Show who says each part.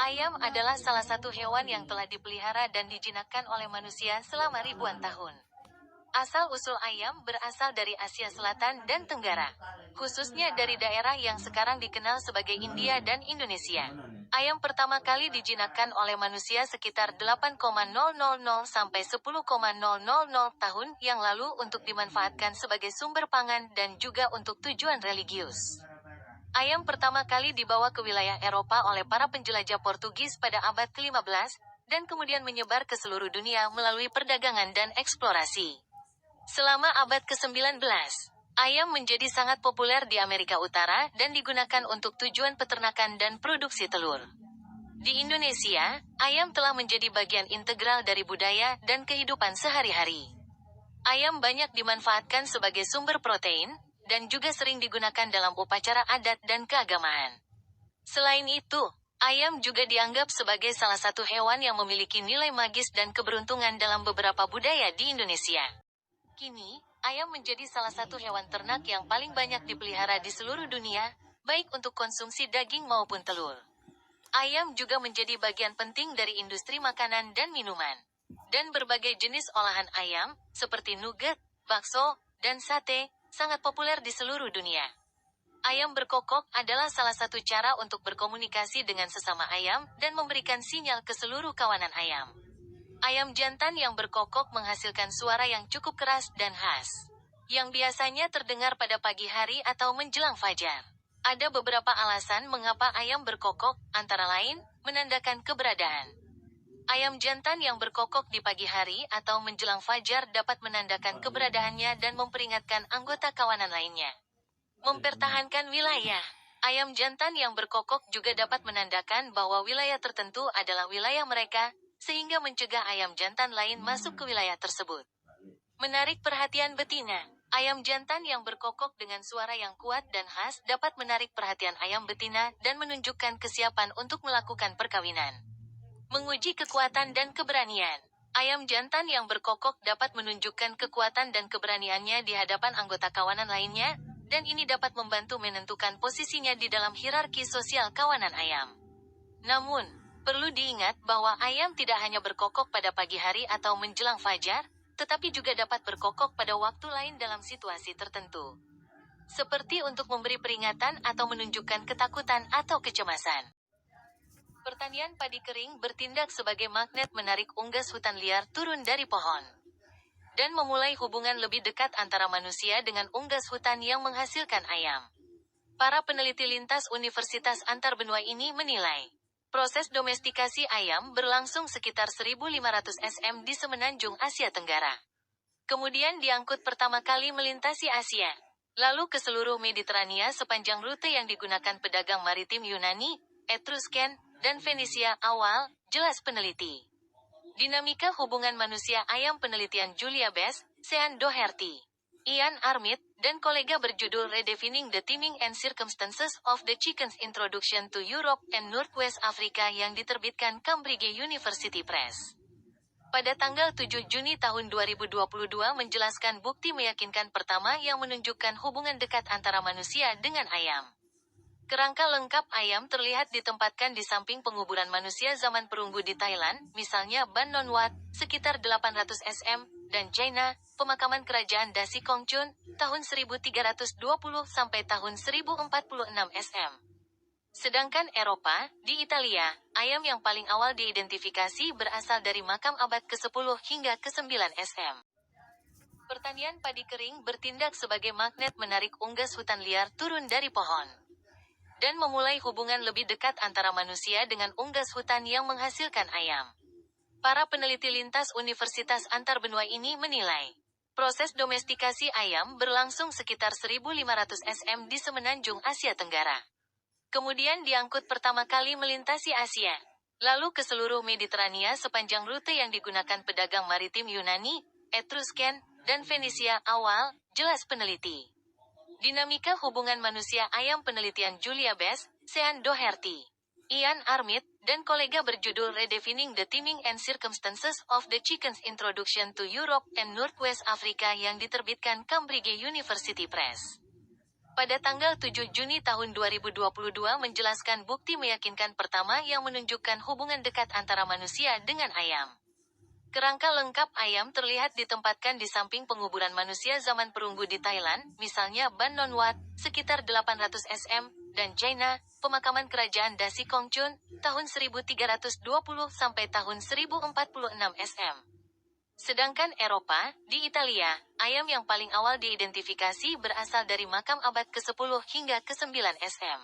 Speaker 1: Ayam adalah salah satu hewan yang telah dipelihara dan dijinakkan oleh manusia selama ribuan tahun. Asal-usul ayam berasal dari Asia Selatan dan Tenggara, khususnya dari daerah yang sekarang dikenal sebagai India dan Indonesia. Ayam pertama kali dijinakkan oleh manusia sekitar 8,000 sampai 10,000 tahun yang lalu untuk dimanfaatkan sebagai sumber pangan dan juga untuk tujuan religius. Ayam pertama kali dibawa ke wilayah Eropa oleh para penjelajah Portugis pada abad ke-15, dan kemudian menyebar ke seluruh dunia melalui perdagangan dan eksplorasi. Selama abad ke-19, ayam menjadi sangat populer di Amerika Utara dan digunakan untuk tujuan peternakan dan produksi telur. Di Indonesia, ayam telah menjadi bagian integral dari budaya dan kehidupan sehari-hari. Ayam banyak dimanfaatkan sebagai sumber protein, dan juga sering digunakan dalam upacara adat dan keagamaan. Selain itu, ayam juga dianggap sebagai salah satu hewan yang memiliki nilai magis dan keberuntungan dalam beberapa budaya di Indonesia. Kini, ayam menjadi salah satu hewan ternak yang paling banyak dipelihara di seluruh dunia, baik untuk konsumsi daging maupun telur. Ayam juga menjadi bagian penting dari industri makanan dan minuman. Dan berbagai jenis olahan ayam, seperti nugget, bakso, dan sate, sangat populer di seluruh dunia. Ayam berkokok adalah salah satu cara untuk berkomunikasi dengan sesama ayam dan memberikan sinyal ke seluruh kawanan ayam. Ayam jantan yang berkokok menghasilkan suara yang cukup keras dan khas, yang biasanya terdengar pada pagi hari atau menjelang fajar. Ada beberapa alasan mengapa ayam berkokok, antara lain, menandakan keberadaan. Ayam jantan yang berkokok di pagi hari atau menjelang fajar dapat menandakan keberadaannya dan memperingatkan anggota kawanan lainnya. Mempertahankan wilayah. Ayam jantan yang berkokok juga dapat menandakan bahwa wilayah tertentu adalah wilayah mereka, sehingga mencegah ayam jantan lain masuk ke wilayah tersebut. Menarik perhatian betina. Ayam jantan yang berkokok dengan suara yang kuat dan khas dapat menarik perhatian ayam betina dan menunjukkan kesiapan untuk melakukan perkawinan. Menguji kekuatan dan keberanian. Ayam jantan yang berkokok dapat menunjukkan kekuatan dan keberaniannya di hadapan anggota kawanan lainnya, dan ini dapat membantu menentukan posisinya di dalam hierarki sosial kawanan ayam. Namun, perlu diingat bahwa ayam tidak hanya berkokok pada pagi hari atau menjelang fajar, tetapi juga dapat berkokok pada waktu lain dalam situasi tertentu. Seperti untuk memberi peringatan atau menunjukkan ketakutan atau kecemasan. Pertanian padi kering bertindak sebagai magnet menarik unggas hutan liar turun dari pohon. Dan memulai hubungan lebih dekat antara manusia dengan unggas hutan yang menghasilkan ayam. Para peneliti lintas Universitas Antarbenua ini menilai, proses domestikasi ayam berlangsung sekitar 1.500 sm di semenanjung Asia Tenggara. Kemudian diangkut pertama kali melintasi Asia, lalu ke seluruh Mediterania sepanjang rute yang digunakan pedagang maritim Yunani, Etruscan, dan Fenisia awal, jelas peneliti. Dinamika hubungan manusia ayam penelitian Julia Bess, Sean Doherty, Ian Armit, dan kolega berjudul Redefining the Timing and Circumstances of the Chicken's Introduction to Europe and Northwest Africa yang diterbitkan Cambridge University Press. Pada tanggal 7 Juni tahun 2022 menjelaskan bukti meyakinkan pertama yang menunjukkan hubungan dekat antara manusia dengan ayam. Kerangka lengkap ayam terlihat ditempatkan di samping penguburan manusia zaman perunggu di Thailand, misalnya Ban Non Wat, sekitar 800 sm, dan China, pemakaman kerajaan Dasi Kongchun, tahun 1320 sampai tahun 1046 sm. Sedangkan Eropa, di Italia, ayam yang paling awal diidentifikasi berasal dari makam abad ke-10 hingga ke-9 sm. Pertanian padi kering bertindak sebagai magnet menarik unggas hutan liar turun dari pohon. Dan memulai hubungan lebih dekat antara manusia dengan unggas hutan yang menghasilkan ayam. Para peneliti lintas Universitas Antarbenua ini menilai, proses domestikasi ayam berlangsung sekitar 1.500 sm di semenanjung Asia Tenggara. Kemudian diangkut pertama kali melintasi Asia, lalu ke seluruh Mediterania sepanjang rute yang digunakan pedagang maritim Yunani, Etruscan, dan Fenisia awal, jelas peneliti. Dinamika hubungan manusia ayam penelitian Julia Bess, Sean Doherty, Ian Armit, dan kolega berjudul Redefining the Timing and Circumstances of the Chicken's Introduction to Europe and Northwest Africa yang diterbitkan Cambridge University Press. pada tanggal 7 Juni tahun 2022 menjelaskan bukti meyakinkan pertama yang menunjukkan hubungan dekat antara manusia dengan ayam. Kerangka lengkap ayam terlihat ditempatkan di samping penguburan manusia zaman perunggu di Thailand, misalnya Ban Non Wat, sekitar 800 cm, dan Jaina, pemakaman kerajaan Dasi Kongchun, tahun 1320 sampai tahun 1046 cm. Sedangkan Eropa, di Italia, ayam yang paling awal diidentifikasi berasal dari makam abad ke-10 hingga ke-9 cm.